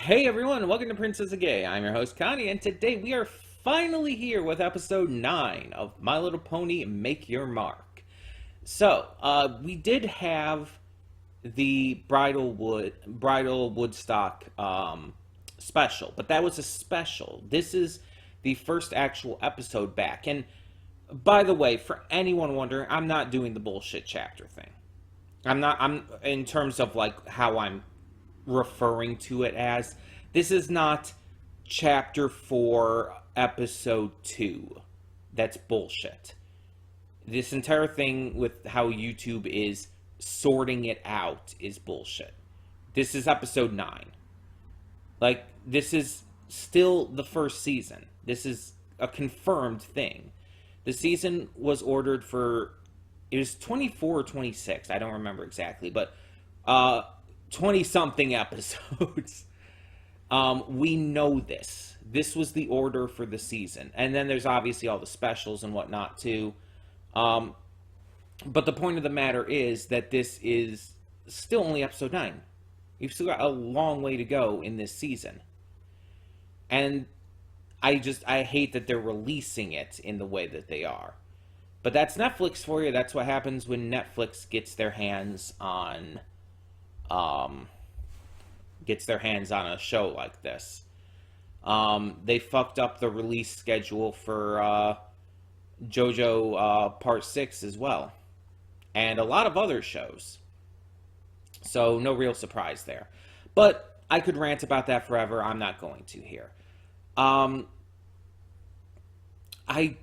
Hey everyone, welcome to Princess of Gay. I'm your host Connie, and today we are finally here with episode 9 of My Little Pony Make Your Mark. We did have the bridal Woodstock special, but that was a special. This is the first actual episode back. And by the way, for anyone wondering, I'm not doing the bullshit chapter thing. I'm in terms of like how I'm referring to it as. This is not chapter 4, episode 2. That's bullshit. This entire thing with how YouTube is sorting it out is bullshit. This is episode 9. Like, this is still the first season. This is a confirmed thing. The season was ordered for, it was 24 or 26, I don't remember exactly, but 20 something episodes. We know this. This was the order for the season. And then there's obviously all the specials and whatnot too. But the point of the matter is that this is still only episode 9. You've still got a long way to go in this season. And I hate that they're releasing it in the way that they are. But that's Netflix for you. That's what happens when Netflix gets their hands on a show like this. They fucked up the release schedule for JoJo Part 6 as well. And a lot of other shows. So no real surprise there. But I could rant about that forever. I'm not going to here. I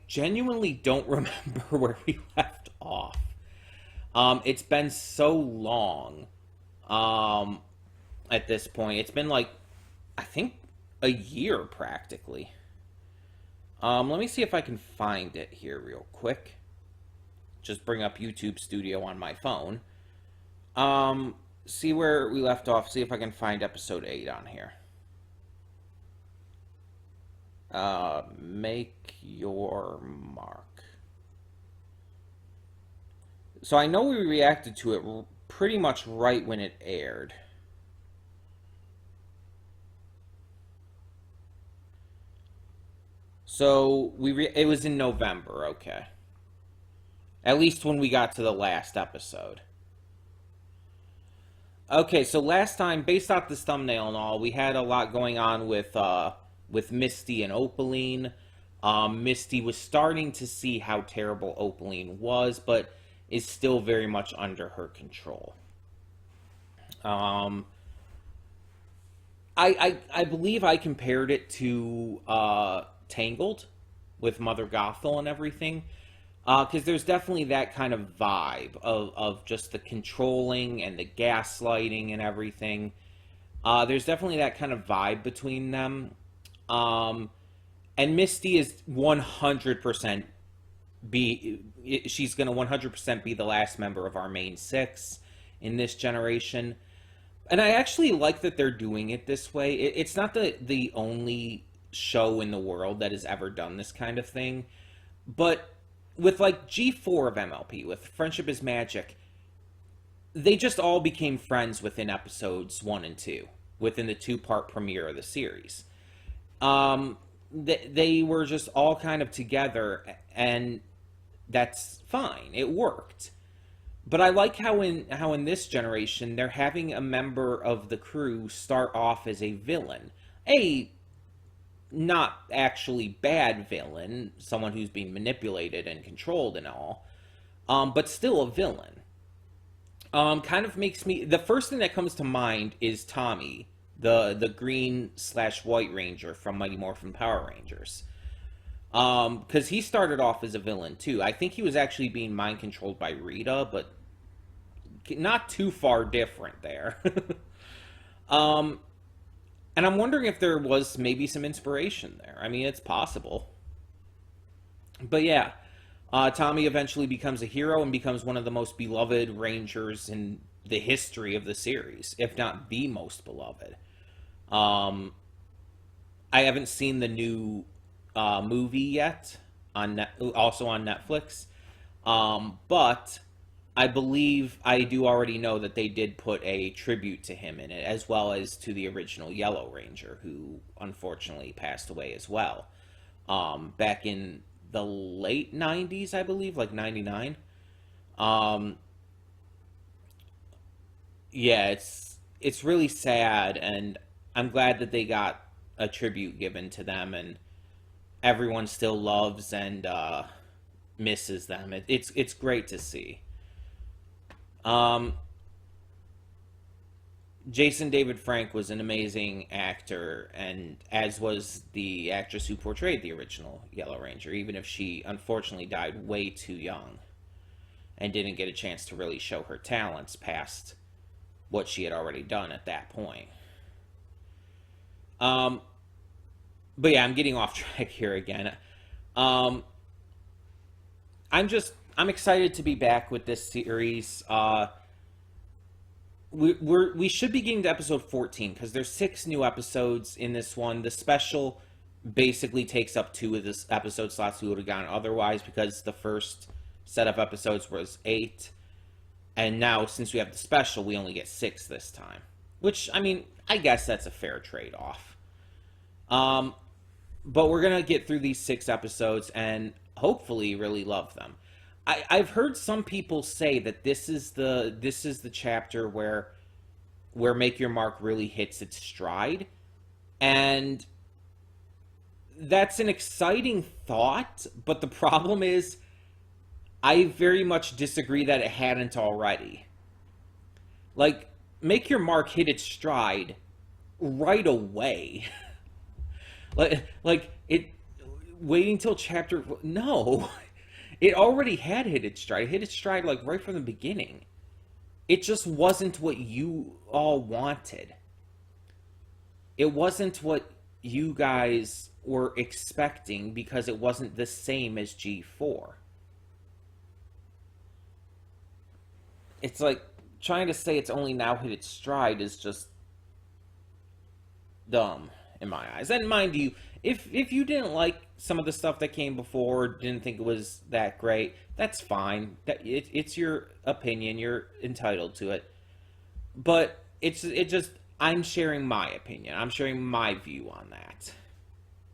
genuinely don't remember where we left off. It's been so long at this point. It's been like, I think, a year practically. Let me see if I can find it here real quick. Just bring up YouTube Studio on my phone. See where we left off. See if I can find episode 8 on here. Make your mark. So I know we reacted to it pretty much right when it aired. So it was in November, okay. At least when we got to the last episode. Okay, so last time, based off this thumbnail and all, we had a lot going on with Misty and Opaline. Misty was starting to see how terrible Opaline was, but is still very much under her control. I believe I compared it to Tangled with Mother Gothel and everything. Because there's definitely that kind of vibe of just the controlling and the gaslighting and everything. There's definitely that kind of vibe between them. And Misty is 100% she's going to 100% be the last member of our main 6 in this generation. And I actually like that they're doing it this way. It's not the only show in the world that has ever done this kind of thing. But with like G4 of MLP, with Friendship is Magic, they just all became friends within episodes 1 and 2, within the 2-part premiere of the series. They were just all kind of together, and that's fine. It worked. But I like how in this generation, they're having a member of the crew start off as a villain. A not actually bad villain, someone who's being manipulated and controlled and all, but still a villain. Kind of makes me... The first thing that comes to mind is Tommy, the green/white ranger from Mighty Morphin Power Rangers. Because he started off as a villain too. I think he was actually being mind controlled by Rita, but not too far different there. And I'm wondering if there was maybe some inspiration there. I mean, it's possible. But yeah, Tommy eventually becomes a hero and becomes one of the most beloved Rangers in the history of the series, if not the most beloved. I haven't seen the new movie yet, also on Netflix. But I believe I do already know that they did put a tribute to him in it, as well as to the original Yellow Ranger, who unfortunately passed away as well. Back in the late 90s, I believe, like 99. Um, yeah, it's really sad, and I'm glad that they got a tribute given to them, and everyone still loves and misses them. It's great to see. Um, Jason David Frank was an amazing actor, and as was the actress who portrayed the original Yellow Ranger, even if she unfortunately died way too young and didn't get a chance to really show her talents past what she had already done at that point. Um, but yeah, I'm getting off track here again. Um, I'm excited to be back with this series. We should be getting to episode 14 because there's 6 new episodes in this one. The special basically takes up 2 of this episode slots we would have gotten otherwise, because the first set of episodes was 8, and now since we have the special, we only get 6 this time. Which, I mean, I guess that's a fair trade-off. Um, but we're gonna get through these 6 episodes and hopefully really love them. I've heard some people say that this is the chapter where Make Your Mark really hits its stride, and that's an exciting thought. But the problem is, I very much disagree that it hadn't already. Like, Make Your Mark hit its stride right away. like it waiting till chapter, no. It already had hit its stride. It hit its stride like right from the beginning. It just wasn't what you all wanted. It wasn't what you guys were expecting, because it wasn't the same as G4. It's like trying to say it's only now hit its stride is just dumb in my eyes. And mind you, if you didn't like some of the stuff that came before, didn't think it was that great, that's fine. It's your opinion. You're entitled to it. But it just, I'm sharing my opinion. I'm sharing my view on that.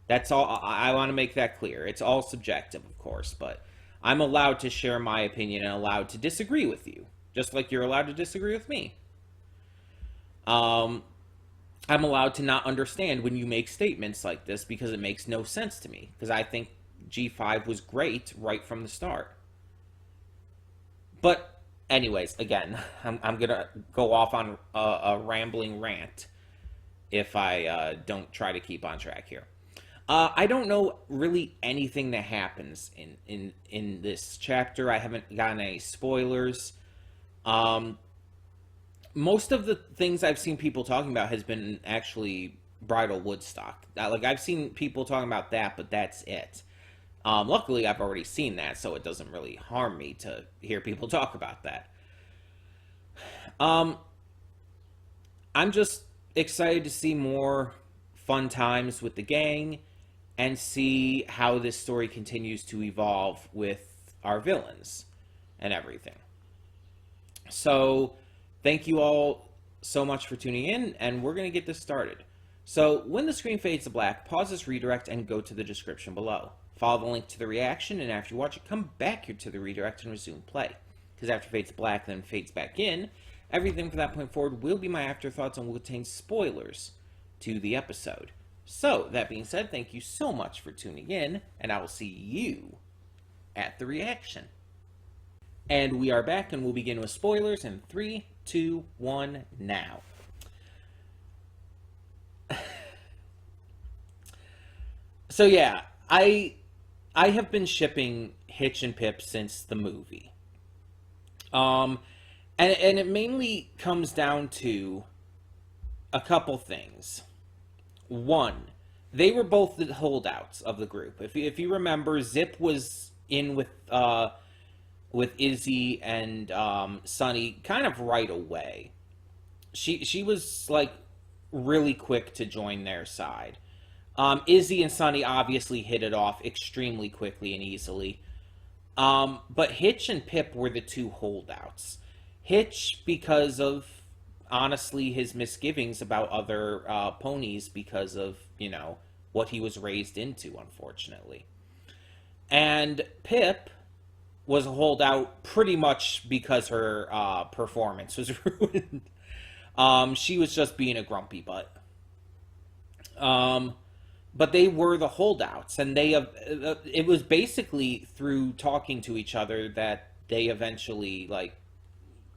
That's all. I want to make that clear. It's all subjective, of course, but I'm allowed to share my opinion and allowed to disagree with you, just like you're allowed to disagree with me. Um, I'm allowed to not understand when you make statements like this, because it makes no sense to me. Because I think G5 was great right from the start. But, anyways, again, I'm going to go off on a rambling rant if I don't try to keep on track here. I don't know really anything that happens in this chapter. I haven't gotten any spoilers. Most of the things I've seen people talking about has been actually Bridal Woodstock. Like, I've seen people talking about that, but that's it. Luckily, I've already seen that, so it doesn't really harm me to hear people talk about that. Um, I'm just excited to see more fun times with the gang and see how this story continues to evolve with our villains and everything. So, thank you all so much for tuning in, and we're going to get this started. So, when the screen fades to black, pause this redirect and go to the description below. Follow the link to the reaction, and after you watch it, come back here to the redirect and resume play. Because after it fades to black, then fades back in, everything from that point forward will be my afterthoughts and will contain spoilers to the episode. So, that being said, thank you so much for tuning in, and I will see you at the reaction. And we are back, and we'll begin with spoilers in 3, 2, 1, now. So yeah, I have been shipping Hitch and Pip since the movie. And it mainly comes down to a couple things. One, they were both the holdouts of the group. If you remember, Zip was in with Izzy and Sunny kind of right away. She was like really quick to join their side. Izzy and Sunny obviously hit it off extremely quickly and easily. But Hitch and Pip were the two holdouts. Hitch, because of honestly his misgivings about other ponies, because of, what he was raised into, unfortunately. And Pip was a holdout pretty much because her performance was ruined. She was just being a grumpy butt. Um, but they were the holdouts, and it was basically through talking to each other that they eventually like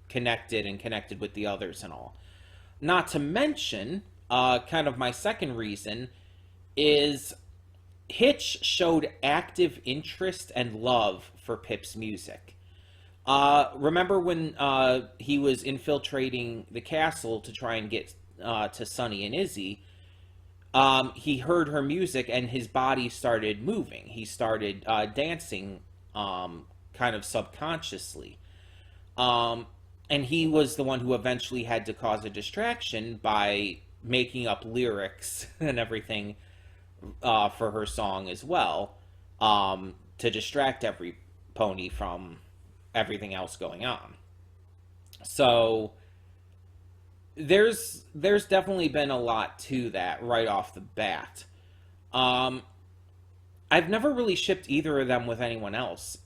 connected with the others and all. Not to mention, kind of my second reason is Hitch showed active interest and love for Pip's music. Remember when he was infiltrating the castle to try and get to Sunny and Izzy? He heard her music and his body started moving. He started dancing kind of subconsciously. And he was the one who eventually had to cause a distraction by making up lyrics and everything for her song as well, to distract every pony from everything else going on. So there's definitely been a lot to that right off the bat. Um, I've never really shipped either of them with anyone else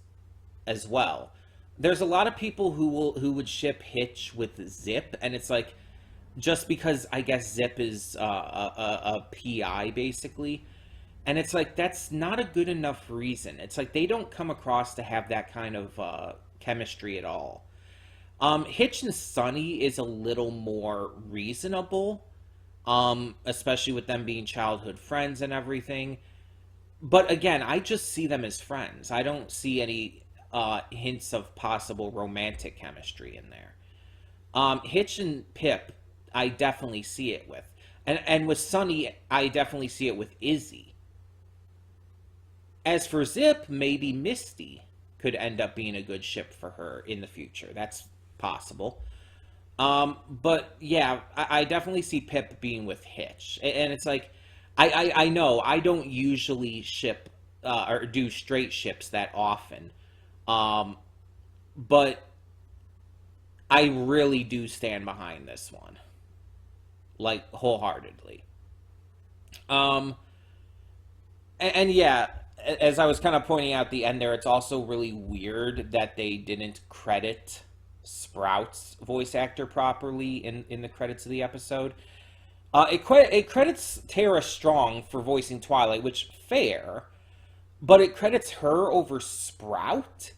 as well. There's a lot of people who would ship Hitch with Zip, and it's like just because I guess Zip is a PI basically, and it's like that's not a good enough reason. It's like they don't come across to have that kind of chemistry at all. Hitch and Sunny is a little more reasonable, especially with them being childhood friends and everything. But again, I just see them as friends. I don't see any hints of possible romantic chemistry in there. Hitch and Pip, I definitely see it with. And with Sunny, I definitely see it with Izzy. As for Zip, maybe Misty could end up being a good ship for her in the future. That's possible. But yeah, I definitely see Pip being with Hitch. And it's like, I know I don't usually ship or do straight ships that often. Um, but I really do stand behind this one, like wholeheartedly. Um, and yeah, as I was kind of pointing out at the end there, it's also really weird that they didn't credit Sprout's voice actor properly in the credits of the episode. It credits Tara Strong for voicing Twilight, which fair, but it credits her over Sprout.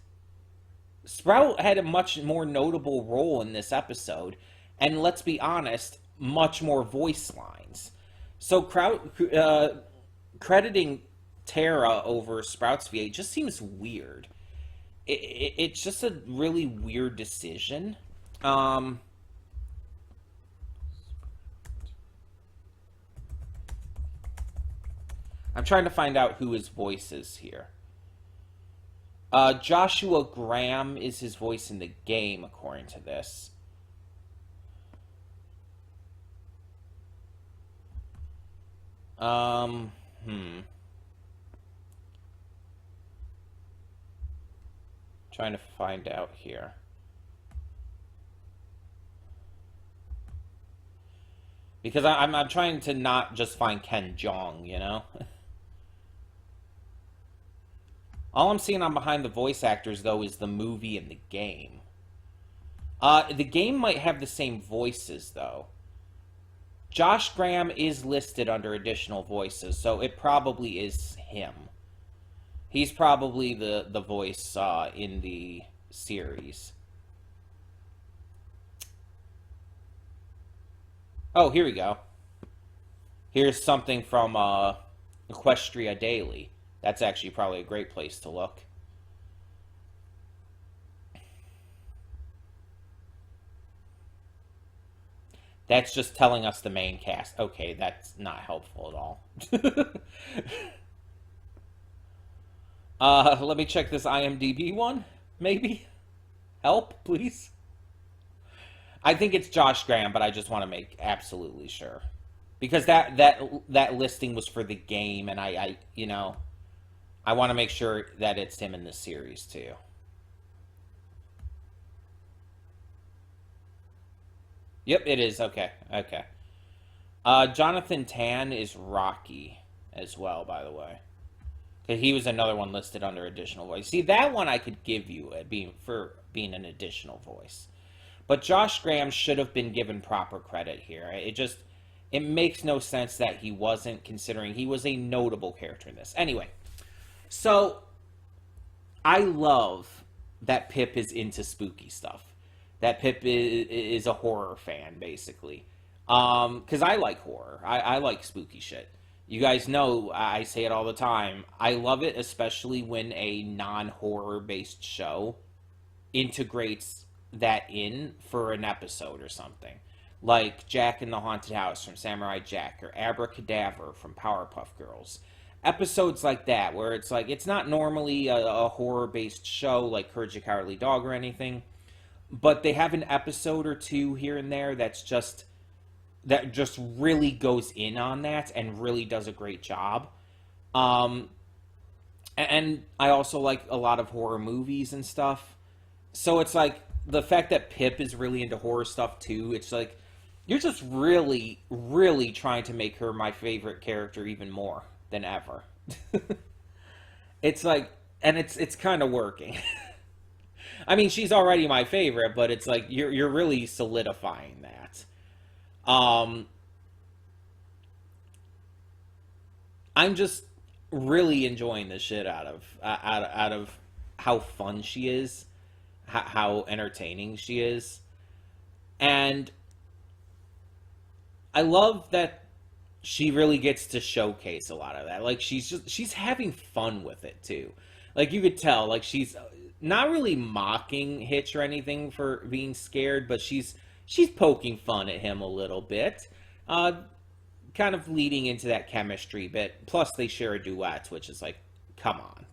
Sprout had a much more notable role in this episode, and let's be honest, much more voice lines. So crediting Tara over Sprout's VA just seems weird. It's just a really weird decision. Um, I'm trying to find out who his voice is here. Joshua Graham is his voice in the game, according to this. Um, hmm. Trying to find out here. Because I'm trying to not just find Ken Jeong, you know? All I'm seeing on behind the voice actors, though, is the movie and the game. The game might have the same voices, though. Josh Graham is listed under additional voices, so it probably is him. He's probably the voice in the series. Oh, here we go. Here's something from Equestria Daily. That's actually probably a great place to look. That's just telling us the main cast. Okay, that's not helpful at all. Let me check this IMDb one, maybe? Help, please? I think it's Josh Graham, but I just want to make absolutely sure. Because that listing was for the game, and I I want to make sure that it's him in this series too. Yep, it is. Okay, okay. Jonathan Tan is Rocky as well, by the way. He was another one listed under additional voice. See, that one I could give you being an additional voice. But Josh Graham should have been given proper credit here. It makes no sense that he wasn't, considering he was a notable character in this. Anyway, so I love that Pip is into spooky stuff. That Pip is a horror fan, basically. Because I like horror. I like spooky shit. You guys know I say it all the time. I love it, especially when a non-horror based show integrates that in for an episode or something. Like Jack in the Haunted House from Samurai Jack, or Abracadabra from Powerpuff Girls. Episodes like that, where it's like, it's not normally a horror based show like Courage the Cowardly Dog or anything, but they have an episode or two here and there that just really goes in on that and really does a great job. And I also like a lot of horror movies and stuff. So it's like, the fact that Pip is really into horror stuff too, it's like, you're just really, really trying to make her my favorite character even more than ever. It's like, and it's kind of working. I mean, she's already my favorite, but it's like, you're really solidifying that. I'm just really enjoying the shit out of how fun she is, how entertaining she is, and I love that she really gets to showcase a lot of that. Like, she's having fun with it too. Like, you could tell, like, she's not really mocking Hitch or anything for being scared, but she's poking fun at him a little bit, kind of leading into that chemistry bit. Plus, they share a duet, which is like, come on.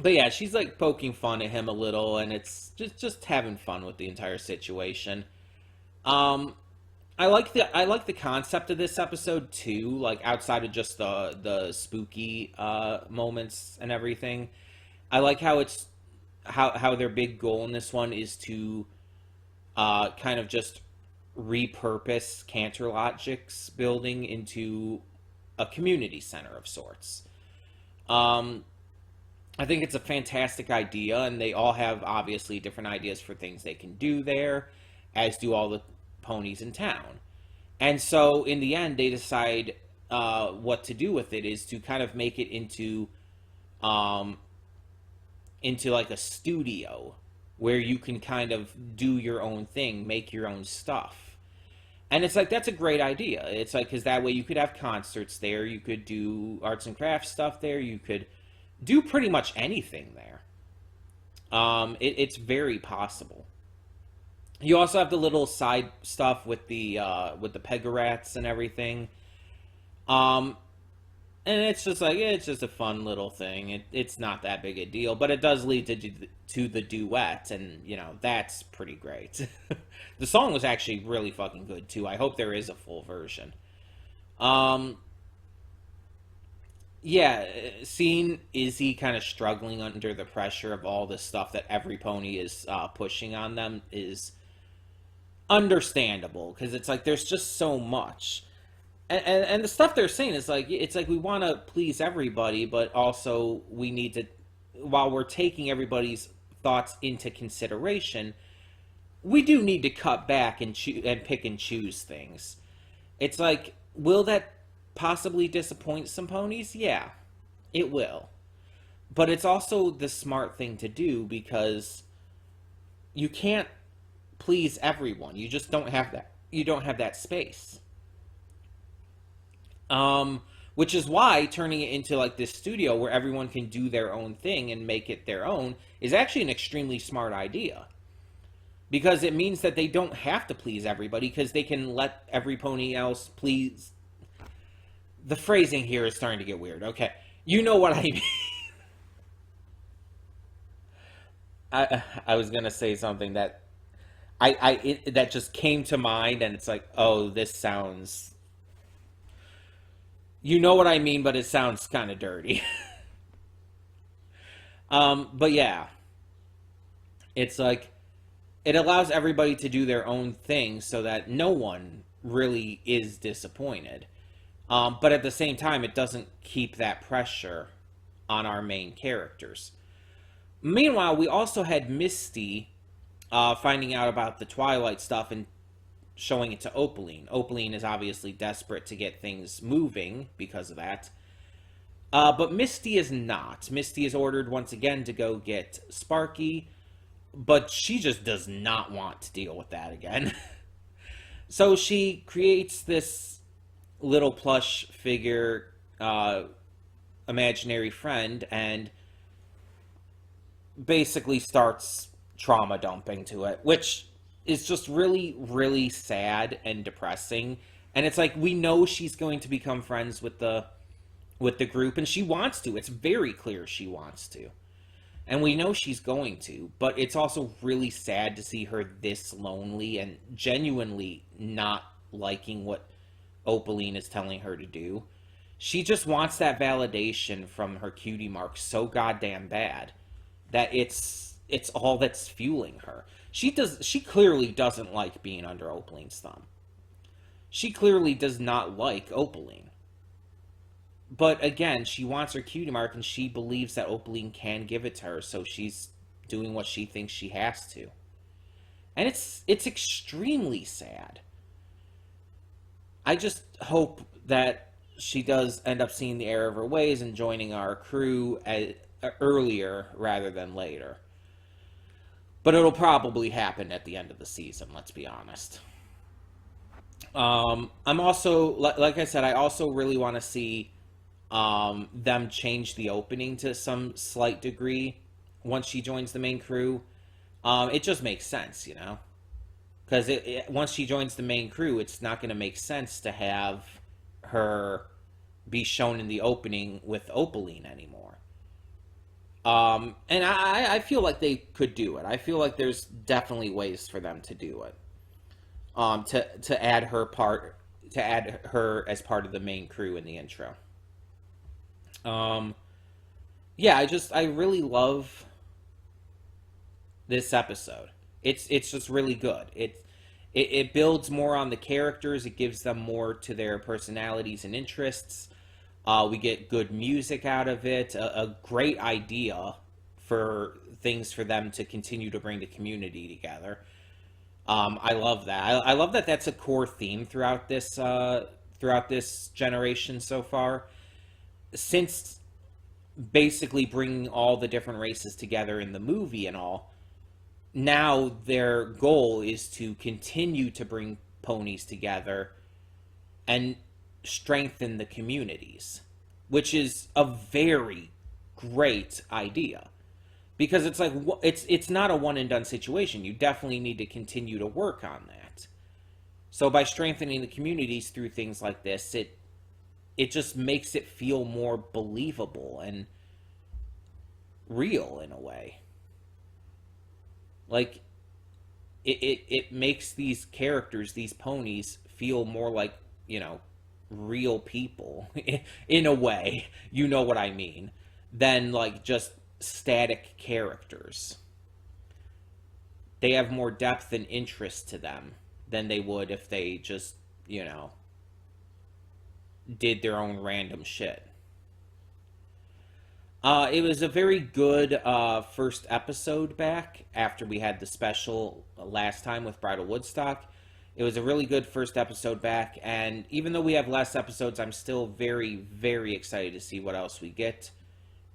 But yeah, she's like poking fun at him a little, and it's just having fun with the entire situation. Um, I like the concept of this episode too, like outside of just the spooky moments and everything. I like how it's how their big goal in this one is to kind of just repurpose Cantor Logic's building into a community center of sorts. Um, I think it's a fantastic idea, and they all have obviously different ideas for things they can do there, as do all the ponies in town. And so, in the end, they decide what to do with it is to kind of make it um, into like a studio where you can kind of do your own thing, make your own stuff. And it's like, that's a great idea. It's like, because that way you could have concerts there, you could do arts and crafts stuff there, you could do pretty much anything there. It's very possible. You also have the little side stuff with the Pegorats and everything. Um, and it's just like, it's just a fun little thing. It's not that big a deal, but it does lead to the duet, and that's pretty great. The song was actually really fucking good too. I hope there is a full version. Um, yeah, seeing Izzy kind of struggling under the pressure of all this stuff that every pony is pushing on them is understandable, because it's like there's just so much. And the stuff they're saying is like, it's like we want to please everybody, but also we need to, while we're taking everybody's thoughts into consideration, we do need to cut back and pick and choose things. It's like, will that possibly disappoint some ponies? Yeah, it will. But it's also the smart thing to do, because you can't please everyone. You just don't have that. You don't have that space. Which is why turning it into like this studio where everyone can do their own thing and make it their own is actually an extremely smart idea. Because it means that they don't have to please everybody, because they can let every pony else please. The phrasing here is starting to get weird. Okay, you know what I mean. I was gonna say something that that just came to mind, and it's like, oh, this sounds You know what I mean, but it sounds kind of dirty. But yeah, it's like it allows everybody to do their own thing so that no one really is disappointed. But at the same time, it doesn't keep that pressure on our main characters. Meanwhile, we also had Misty finding out about the Twilight stuff and showing it to Opaline. Opaline is obviously desperate to get things moving because of that. But Misty is not. Misty is ordered once again to go get Sparky, but she just does not want to deal with that again. So she creates this little plush figure, imaginary friend, and basically starts trauma dumping to it, which is just really, really sad and depressing. And it's like we know she's going to become friends with the group, and she wants to. It's very clear she wants to. And we know she's going to, but it's also really sad to see her this lonely and genuinely not liking what Opaline is telling her to do. She just wants that validation from her cutie mark so goddamn bad that it's all that's fueling her. She clearly doesn't like being under Opaline's thumb. She clearly does not like Opaline. But again, she wants her cutie mark and she believes that Opaline can give it to her, so she's doing what she thinks she has to. And it's extremely sad. I just hope that she does end up seeing the error of her ways and joining our crew earlier rather than later. But it'll probably happen at the end of the season, let's be honest. I'm also, like I said, I also really want to see them change the opening to some slight degree once she joins the main crew. It just makes sense, you know? Because once she joins the main crew, it's not going to make sense to have her be shown in the opening with Opaline anymore. And I feel like they could do it. I feel like there's definitely ways for them to do it. To add her as part of the main crew in the intro. Yeah, I really love this episode. It's just really good. It builds more on the characters. It gives them more to their personalities and interests. We get good music out of it. A great idea for things for them to continue to bring the community together. I love that. I love that that's a core theme throughout this generation so far. Since basically bringing all the different races together in the movie and all, now their goal is to continue to bring ponies together and strengthen the communities, which is a very great idea. Because it's like it's not a one and done situation. You definitely need to continue to work on that. So by strengthening the communities through things like this, it just makes it feel more believable and real in a way. Like it makes these characters, these ponies, feel more like, you know, real people in a way, you know what I mean, than like just static characters. They have more depth and interest to them than they would if they just, you know, did their own random shit. It was a very good first episode back after we had the special last time with Bridal Woodstock. It was a really good first episode back, and even though we have less episodes, I'm still very, very excited to see what else we get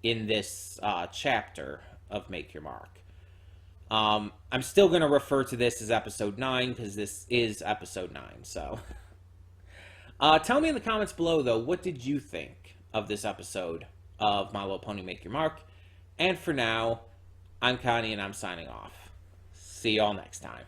in this chapter of Make Your Mark. I'm still going to refer to this as episode 9 because this is episode 9, so... tell me in the comments below, though, what did you think of this episode of My Little Pony Make Your Mark? And for now, I'm Connie and I'm signing off. See y'all next time.